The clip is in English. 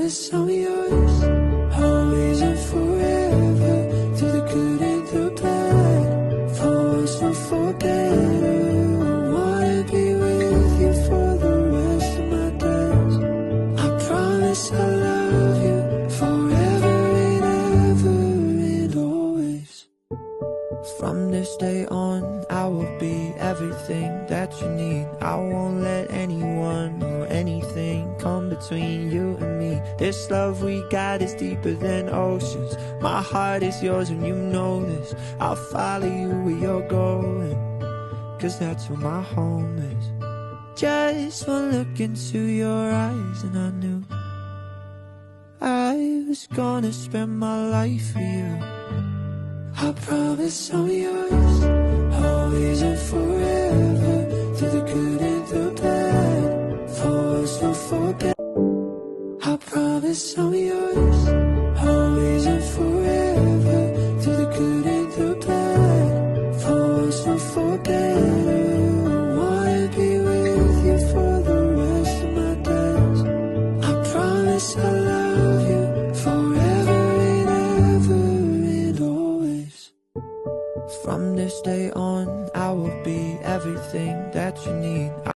promise I'm yours, always and forever, through the good and the bad, for worse or for better. I wanna be with you for the rest of my days. I promise I'll love you forever and ever and always. From this day on, I will be everything that you need. I won't let anyone or anything come between you and me. This love we got is deeper than oceans. My heart is yours and you know this. I'll follow you where you're going, 'cause that's where my home is. Just one look into your eyes and I knew I was gonna spend my life with you. I promise I'm yours, always and forever, through the good and the bad, for worse or for better. I promise I'm yours, always and forever, through the good and the bad, for worse or for better. I wanna be with you for the rest of my days. I promise I'll love you forever and ever and always. From this day on, I will be everything that you need.